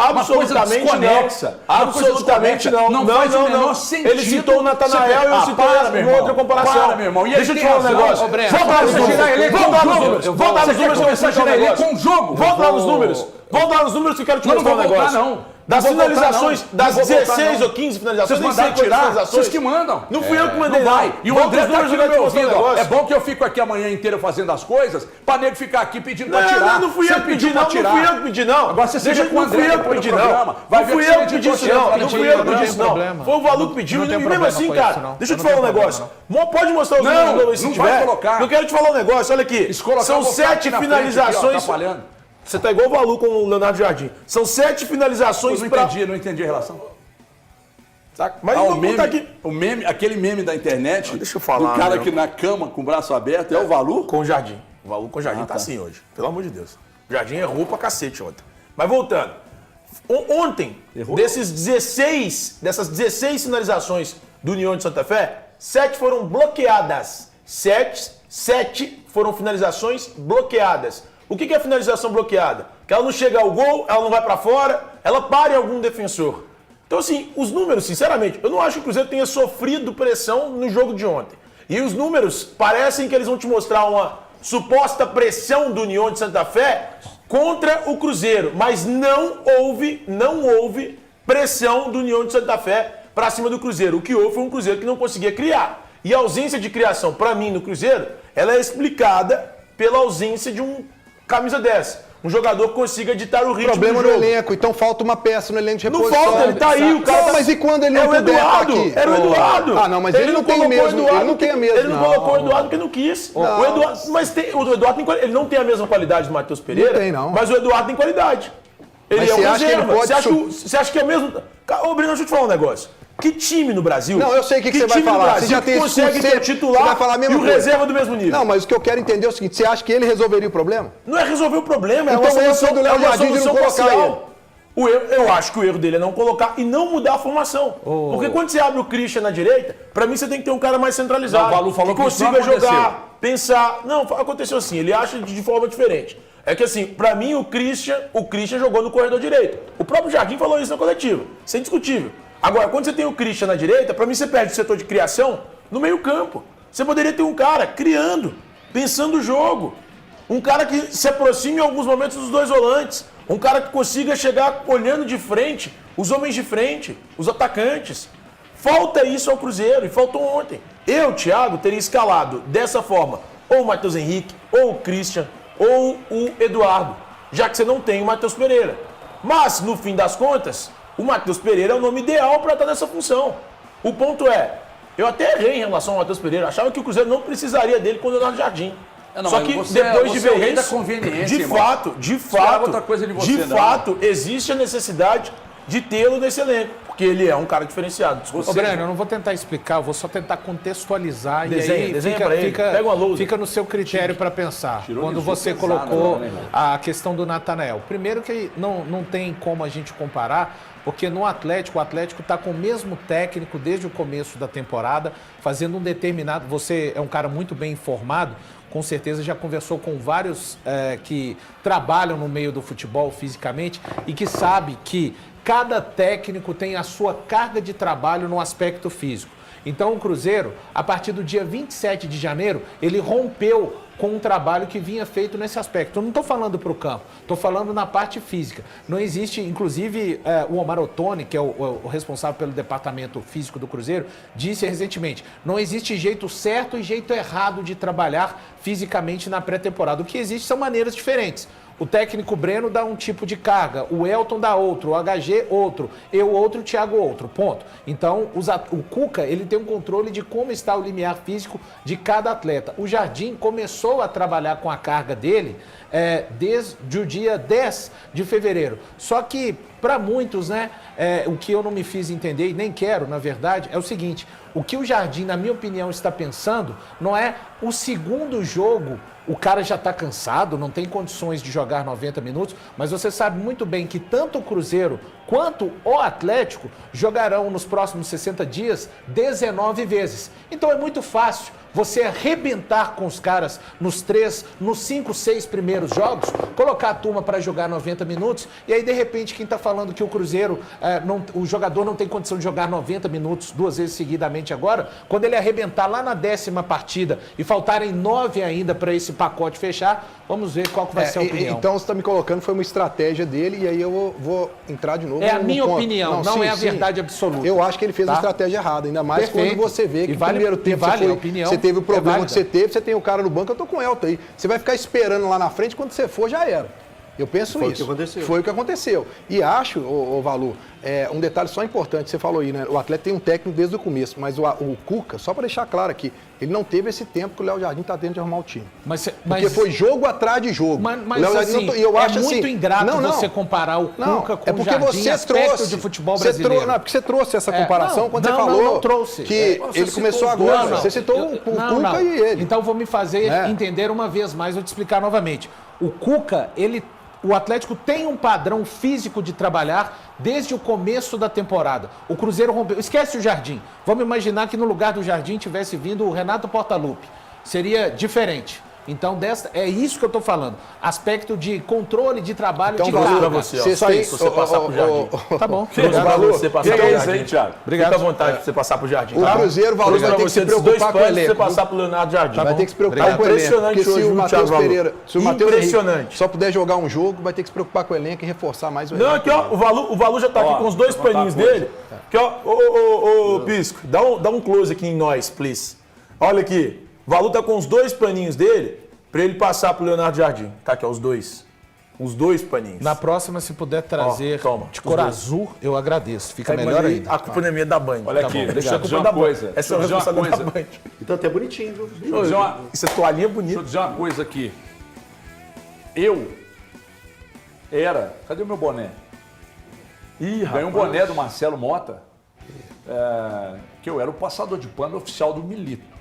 C: absolutamente não.
B: Não faz o menor sentido.
C: Ele citou o Natanael e eu citei uma outra comparação.
B: Para, meu irmão.
C: Deixa eu te falar um negócio. Volta nos números que eu vou explicar um negócio.
B: Com o jogo.
C: Volta lá nos números. Volta lá nos números que eu quero te mostrar um negócio. Das finalizações, das 16 ou 15 finalizações,
B: vocês mandaram tirar, vocês que mandam.
C: Não fui eu que mandei, não.
B: Vai. E o André tá aqui no meu ouvido.
C: Negócio.
B: É bom que eu fico aqui a manhã inteira fazendo as coisas, pra nego ficar aqui pedindo pra tirar.
C: Não fui eu que pedi, não. Não fui eu que pedi, não.
B: Agora você seja com o André depois do programa.
C: Não fui eu que pedi isso, não. Não fui eu que pedi isso, não. Foi o Valu que pediu. E mesmo assim, cara, deixa eu te falar um negócio. Pode mostrar os números se tiver. Eu quero te falar um negócio, olha aqui. São 7 finalizações. Você tá igual o Valu com o Leonardo Jardim. São 7 finalizações
B: Eu
C: pra...
B: não entendi a relação.
C: Saca? Mas
B: o
C: vou botar aqui.
B: meme, aquele meme da internet,
C: Deixa eu falar,
B: do cara
C: meu.
B: que na cama com o braço aberto, é o Valu?
C: Com o Jardim. O Valu com o Jardim tá assim hoje. Pelo amor de Deus. O Jardim errou pra cacete ontem. Mas voltando. Ontem, dessas 16 finalizações do União de Santa Fé, 7 foram bloqueadas. 7 foram finalizações bloqueadas. O que é finalização bloqueada? Que ela não chega ao gol, ela não vai pra fora, ela para em algum defensor. Então, assim, os números, sinceramente, eu não acho que o Cruzeiro tenha sofrido pressão no jogo de ontem. E os números parecem que eles vão te mostrar uma suposta pressão do União de Santa Fé contra o Cruzeiro. Mas não houve pressão do União de Santa Fé pra cima do Cruzeiro. O que houve foi um Cruzeiro que não conseguia criar. E a ausência de criação, pra mim, no Cruzeiro, ela é explicada pela ausência de um camisa 10. Um jogador que consiga ditar o ritmo
F: Problema
C: do
F: no
C: jogo.
F: elenco, então falta uma peça no elenco de
C: Não
F: reposição.
C: falta, ele tá aí, o cara...
F: Não, mas e quando ele não
C: é o
F: puder
C: Eduardo,
F: aqui?
C: era o Eduardo.
F: Ah, não, mas ele não tem
C: colocou
F: mesmo,
C: Eduardo,
F: ele não tem a mesma.
C: Ele não colocou o Eduardo porque não quis. O Eduardo, mas o Eduardo ele não tem a mesma qualidade do Matheus Pereira,
F: Não tem, não.
C: mas o Eduardo tem qualidade. Ele
F: Mas
C: é
F: você
C: um
F: acha que ele
C: reserva.
F: pode
C: Você acha que é o mesmo... Ô, Breno, deixa eu te falar um negócio. Que time no Brasil?
F: Não, eu sei o que você vai
C: time no
F: falar.
C: Brasil
F: Você já
C: que
F: tem esse
C: consegue
F: conceito,
C: ter o titular
F: você vai falar a mesma
C: e o
F: coisa.
C: reserva do mesmo nível.
F: Não, mas o que eu quero entender é o seguinte, você acha que ele resolveria o problema?
C: Não é resolver o problema, é
F: Então
C: uma
F: o erro
C: solução,
F: do Léo Jardim de não colocar
C: parcial. Eu acho que o erro dele é não colocar e não mudar a formação. Porque quando você abre o Christian na direita, pra mim você tem que ter um cara mais centralizado.
B: Não, o Valu falou
C: que
B: que isso não
C: consiga
B: aconteceu.
C: jogar. pensar... Não, aconteceu assim, ele acha de forma diferente. É que assim, pra mim o Christian jogou no corredor direito. O próprio Jardim falou isso na coletiva. Isso é indiscutível. Agora, quando você tem o Christian na direita, pra mim você perde o setor de criação no meio campo. Você poderia ter um cara criando, pensando o jogo. Um cara que se aproxime em alguns momentos dos dois volantes. Um cara que consiga chegar olhando de frente, os homens de frente, os atacantes. Falta isso ao Cruzeiro e faltou ontem. Eu, Thiago, teria escalado dessa forma ou o Matheus Henrique, ou o Christian, ou o Eduardo, já que você não tem o Matheus Pereira. Mas, no fim das contas, o Matheus Pereira é o nome ideal para estar nessa função. O ponto é, eu até errei em relação ao Matheus Pereira, achava que o Cruzeiro não precisaria dele com o Leonardo Jardim.
B: Não,
C: só que
B: você,
C: depois de
B: você
C: ver
B: da
C: isso,
B: conveniência,
C: de
B: irmão.
C: fato,
B: outra coisa de você, não.
C: fato, existe a necessidade de tê-lo nesse elenco, porque ele é um cara diferenciado.
D: Ô, Breno, eu não vou tentar explicar, eu vou só tentar contextualizar
C: Desenha,
D: e aí
C: desenha pra ele. Pega uma lousa.
D: fica no seu critério para pensar. Quando você
B: pesado,
D: colocou
B: né,
D: a questão do Natanael. Primeiro que não tem como a gente comparar, porque no Atlético, o Atlético está com o mesmo técnico desde o começo da temporada, fazendo um determinado... Você é um cara muito bem informado, com certeza já conversou com vários que trabalham no meio do futebol fisicamente e que sabe que cada técnico tem a sua carga de trabalho no aspecto físico. Então o Cruzeiro, a partir do dia 27 de janeiro, ele rompeu com um trabalho que vinha feito nesse aspecto. Eu não estou falando para o campo, estou falando na parte física. Não existe, inclusive, o Omar Ottoni, que é o responsável pelo departamento físico do Cruzeiro, disse recentemente, não existe jeito certo e jeito errado de trabalhar fisicamente na pré-temporada. O que existe são maneiras diferentes. O técnico Breno dá um tipo de carga, o Elton dá outro, o HG outro, eu outro, o Thiago outro, ponto. Então, o Cuca, ele tem um controle de como está o limiar físico de cada atleta. O Jardim começou a trabalhar com a carga dele desde o dia 10 de fevereiro. Só que, para muitos, né, o que eu não me fiz entender, e nem quero, na verdade, é o seguinte, o que o Jardim, na minha opinião, está pensando não é o segundo jogo. O cara já está cansado, não tem condições de jogar 90 minutos, mas você sabe muito bem que tanto o Cruzeiro quanto o Atlético jogarão nos próximos 60 dias 19 vezes. Então é muito fácil você arrebentar com os caras nos 5, 6 primeiros jogos, colocar a turma para jogar 90 minutos e aí de repente quem está falando que o Cruzeiro, o jogador não tem condição de jogar 90 minutos 2 vezes seguidamente agora, quando ele arrebentar lá na 10ª partida e faltarem 9 ainda para esse pacote fechar, vamos ver qual que vai ser a opinião.
F: Então você está me colocando, foi uma estratégia dele e aí eu vou entrar de novo.
D: É a minha
F: ponto.
D: opinião, não é a verdade absoluta.
F: Eu acho que ele fez a estratégia errada, ainda mais quando você vê que no primeiro tempo você teve o problema que você teve, você tem o cara no banco, eu tô com o Elton aí. Você vai ficar esperando lá na frente, quando você for, já era. Eu penso isso. Foi o que aconteceu. E acho, ô Valu, um detalhe só importante, você falou aí, né? O Atlético tem um técnico desde o começo, mas o Cuca, só para deixar claro aqui, ele não teve esse tempo que o Léo Jardim está tendo de arrumar o time. Porque foi jogo atrás de jogo.
D: Mas assim, eu acho muito ingrato você comparar o Cuca com o Jardim,
F: você trouxe
D: de futebol brasileiro.
F: Porque você trouxe essa comparação quando você falou que ele começou agora. Você citou o Cuca e ele.
D: Então vou me fazer entender uma vez mais, vou te explicar novamente. O Cuca, o Atlético tem um padrão físico de trabalhar desde o começo da temporada. O Cruzeiro rompeu. Esquece o Jardim. Vamos imaginar que no lugar do Jardim tivesse vindo o Renato Portaluppi. Seria diferente. Então, é isso que eu estou falando. Aspecto de controle de trabalho de carga.
C: Para você, você passar pro Jardim.
D: Tá bom.
C: Você passar pro Jardim,
B: Thiago?
C: Obrigado. Fica à vontade para você passar pro Jardim.
F: O Cruzeiro, vai ter que se preocupar com o elenco.
C: Você passar pro Leonardo Jardim.
F: Vai ter que se preocupar com o elenco. Impressionante hoje, se o Matheus Pereira, se o Matheus Henrique só puder jogar um jogo, vai ter que se preocupar com o elenco e reforçar mais o elenco.
C: Não, aqui ó, o Valu já tá aqui com os 2 paninhos dele. Aqui ó, ô Pisco, dá um close aqui em nós, please. Olha aqui, o Valu tá com os 2 paninhos dele para ele passar pro Leonardo Jardim. Tá aqui ó, os 2. Os 2 paninhos.
D: Na próxima, se puder trazer de cor azul, eu agradeço. Fica
C: tá
D: melhor ainda.
C: A culpa não é minha, da Band.
B: Olha aqui,
C: deixa a culpa da Band. Essa é a responsabilidade da Band.
E: Então até bonitinho, viu?
C: Isso é toalhinha bonita.
B: Deixa eu dizer uma coisa aqui. Cadê o meu boné? Ganhei um boné do Marcelo Mota, que eu era o passador de pano oficial do Milito.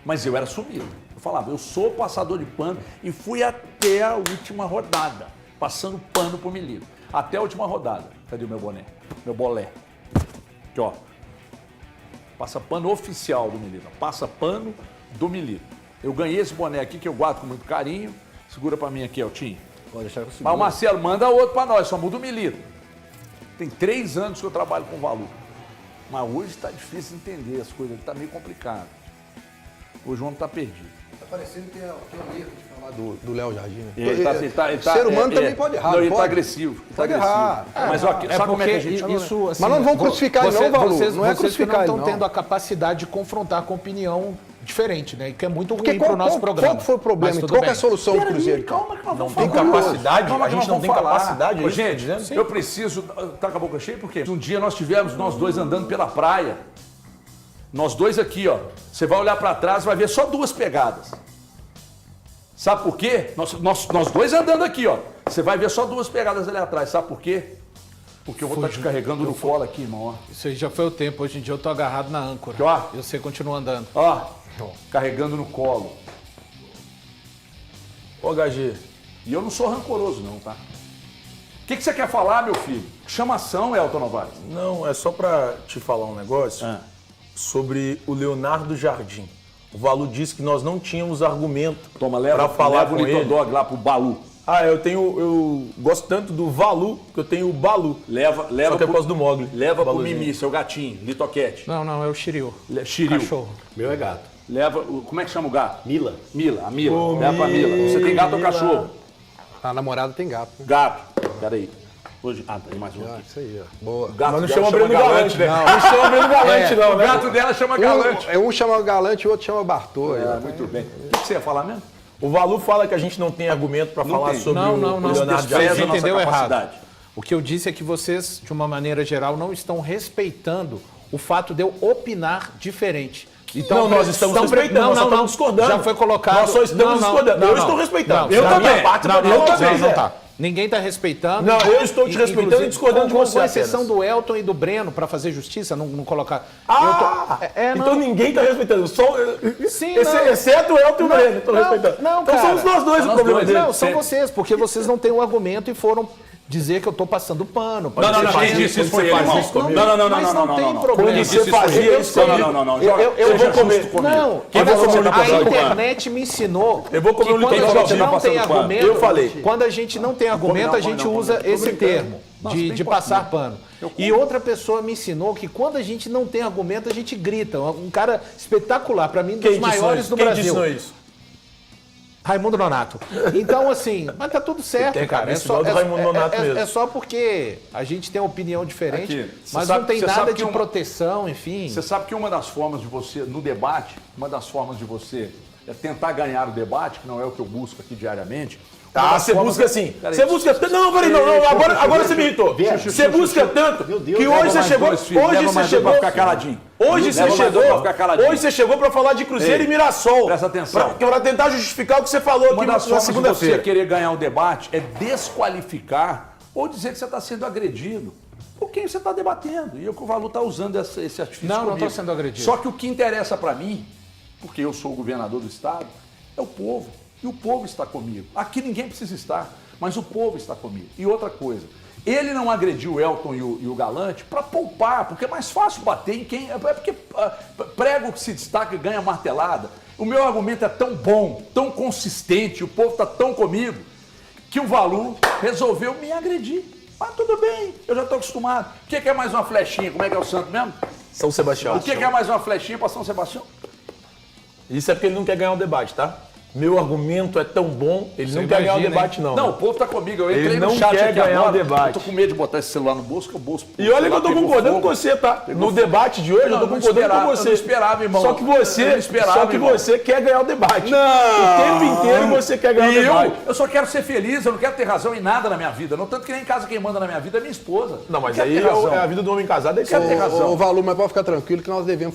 B: Mas eu era sumido. Eu falava, eu sou passador de pano e fui até a última rodada, passando pano pro Milito. Até a última rodada. Cadê o meu boné? Meu bolé. Aqui, ó. Passa pano oficial do Milito. Passa pano do Milito. Eu ganhei esse boné aqui que eu guardo com muito carinho. Segura pra mim aqui, Eltinho.
F: Pode deixar que eu seguro.
B: Mas o Marcelo, manda outro pra nós, só muda o milímetro. Tem 3 anos que eu trabalho com valor. Mas hoje tá difícil entender as coisas, tá meio complicado. Hoje o homem tá perdido.
F: Tá parecendo que tem um erro de falar do Léo Jardim. Né?
B: Ele tá,
F: ser humano também pode errar.
B: Não, ele
F: pode?
B: tá agressivo. Ele
F: Pode
B: tá agressivo.
F: errar.
B: Mas ó, sabe como é que a gente...
D: isso, assim,
F: Mas não vamos crucificar ele não, Valu.
D: Vocês
F: Não é
D: que
F: crucificar
D: não
F: ele,
D: estão
F: não.
D: tendo a capacidade de confrontar com opinião diferente, né? Que é muito
F: Porque
D: ruim pro nosso programa.
F: qual que foi o problema?
D: Mas tudo
F: Qual que é a
D: bem.
F: solução do Cruzeiro?
B: Calma que nós vamos
C: tem
B: falar.
C: capacidade?
B: Calma
C: A
B: que
C: gente
B: nós
C: não
B: vamos
C: tem
B: falar.
C: capacidade, é
B: Ô,
C: isso que eu tô
B: gente,
C: dizendo?
B: eu preciso... Tá com a boca cheia por quê? Um dia nós tivemos nós dois andando pela praia. Nós dois aqui, ó. Você vai olhar pra trás e vai ver só 2 pegadas. Sabe por quê? Nós dois andando aqui, ó. Você vai ver só 2 pegadas ali atrás. Sabe por quê? Porque eu vou estar te carregando no colo aqui, irmão, ó.
D: Isso aí já foi o tempo. Hoje em dia eu tô agarrado na âncora.
B: Aqui, ó.
D: E você continua andando.
B: Ó, carregando no colo.
C: Ô, HG,
B: E eu não sou rancoroso, não, tá? O que você quer falar, meu filho? Chamação, Elton Novaes.
C: não, é só pra te falar um negócio sobre o Leonardo Jardim. O Valu disse que nós não tínhamos argumento
B: Toma,
C: para falar
B: leva
C: com
B: o
C: ele.
B: Litodog lá pro Balu.
C: Eu gosto tanto do Valu que eu tenho o Balu.
B: Leva
C: Só que é por
B: pro,
C: causa do Mogli.
B: leva pro
C: Baluzinho.
B: Mimi, seu gatinho, Litoquete.
D: Não, é o Shiryu.
B: Shiryu.
D: Cachorro.
E: Meu é gato.
B: Leva, como é que chama o gato?
E: Mila.
B: Mila, a Mila.
C: Ô,
B: Leva pra Mila. Você tem gato ou
C: Mila.
B: cachorro?
F: A namorada tem gato. Né?
B: Gato. Peraí. Hoje, tem mais um
F: Ah,
B: aqui.
F: isso aí, ó. Boa.
B: O gato
C: Mas não
B: dela
C: chama Breno Galante, né? Não chama Breno Galante, não,
B: O
C: né?
B: gato dela chama Galante.
F: Um chama Galante e o outro chama Bartô.
B: Muito bem. O que você ia falar mesmo?
C: O Valu fala que a gente não tem argumento para falar
B: tem.
C: sobre
D: Não,
C: o
D: não.
C: Leonardo
B: despreza
C: Jardim.
D: Você
B: a nossa
D: entendeu errado.
B: capacidade.
D: O que eu disse é que vocês, de uma maneira geral, não estão respeitando o fato de eu opinar diferente.
C: Então, nós estamos respeitando, nós só estamos discordando.
D: Já foi colocado.
C: Nós só estamos discordando. Eu estou respeitando. Eu
D: Da
C: também.
D: minha parte,
C: Eu também.
D: Não tá. Ninguém está respeitando.
C: Não, eu estou te respeitando
D: Inclusive,
C: e discordando de você
D: Com exceção
C: apenas.
D: do Elton e do Breno, para fazer justiça, não colocar.
C: Então ninguém está respeitando. Só,
D: Sim,
C: exceto o Elton e o Breno estão respeitando.
D: Não,
C: então
D: cara.
C: somos nós dois o
B: Nós
C: problema
B: dois,
C: dele.
D: Não, são
B: sempre.
D: vocês, porque vocês não têm um argumento e foram dizer que eu estou passando pano.
B: Quem disse isso foi ele, irmão.
D: Mas não tem problema.
C: Quando você fazia isso comigo,
D: Eu vou comer.
B: comigo.
D: Não,
C: Quem
D: olha
C: vai
D: só,
C: comer o
D: a
C: Litodog?
D: internet me ensinou
C: Eu vou comer
D: que
C: o
D: quando a
C: Litodog
D: gente não
B: passando
D: tem
B: pano.
D: argumento,
C: Eu falei.
D: quando a gente não tem argumento, a gente usa esse termo de passar pano. E outra pessoa me ensinou que quando a gente não tem argumento, a gente grita. Um cara espetacular, para mim, dos maiores do
C: Quem
D: Brasil.
C: disse isso?
D: Raimundo Nonato. Então, assim, mas tá tudo certo,
C: Tem
D: cara.
C: cabeça igual do Raimundo Nonato mesmo.
D: É só porque a gente tem opinião diferente,
B: Aqui, você
D: mas
B: sabe-
D: não tem
B: você
D: nada
B: sabe
D: de
B: que
D: proteção, enfim.
B: Você sabe que uma das formas de você, no debate, uma das formas de você é tentar ganhar o debate, que não é o que eu busco aqui diariamente. Uma
C: Tá,
B: das
C: você
B: formas-
C: busca assim.
B: Peraí.
C: Você busca tanto. Não, peraí, não. Agora você me irritou. Você busca tanto
E: Meu Deus,
C: que
E: leva
C: hoje você
B: mais
C: chegou.
B: dois, filho,
C: Hoje
B: leva
C: você
B: mais dois
C: chegou.
B: pra ficar caladinho.
C: Hoje você
B: Leva mais dois pra ficar
C: chegou.
B: caladinho.
C: Hoje você chegou pra falar de Cruzeiro
B: Ei,
C: e Mirassol.
B: presta atenção.
C: Pra tentar justificar o que você falou
B: Uma
C: aqui
B: das
C: na
B: formas de você
C: segunda-feira.
B: querer ganhar o debate é desqualificar ou dizer que você está sendo agredido por quem você está debatendo. E o que o Valu está usando esse artifício
D: Não, não
B: comigo.
D: tô sendo agredido.
B: Só que o que interessa para mim, porque eu sou o governador do estado, é o povo. E o povo está comigo. Aqui ninguém precisa estar, mas o povo está comigo. E outra coisa, ele não agrediu o Elton e o Galante para poupar, porque é mais fácil bater em quem... É porque prego que se destaca e ganha martelada. O meu argumento é tão bom, tão consistente, o povo está tão comigo, que o Valu resolveu me agredir. Mas tudo bem, eu já estou acostumado. O que é mais uma flechinha? Como é que é o santo mesmo?
C: São Sebastião.
B: O que é mais uma flechinha para São Sebastião?
C: Isso é porque ele não quer ganhar o debate, tá? Meu argumento é tão bom, ele não quer ganhar o
D: imagina,
C: debate, não.
B: Não, o povo tá comigo. Eu entrei
C: Ele
B: no
C: não
B: chat
C: quer
B: aqui
C: ganhar
B: agora.
C: o debate.
B: Eu tô com medo de botar esse celular no bolso, que o bolso...
C: E olha que eu tô
B: pegou
C: concordando
B: fogo.
C: com você, tá?
B: Pegou
C: No debate de hoje, eu tô
B: não
C: concordando
B: esperava,
C: com você.
B: eu não esperava, irmão.
C: Só que você,
B: Eu não esperava, irmão.
C: você quer ganhar o debate.
B: Não!
C: O tempo inteiro você quer ganhar o debate.
B: Eu só quero ser feliz, eu não quero ter razão em nada na minha vida. Não tanto que nem em casa quem manda na minha vida é minha esposa.
C: Não, mas
B: quero
C: aí
B: ter razão.
C: é a vida do homem casado, é
B: Quero ter razão.
F: Ô, Valu, mas pode ficar tranquilo que nós devemos falar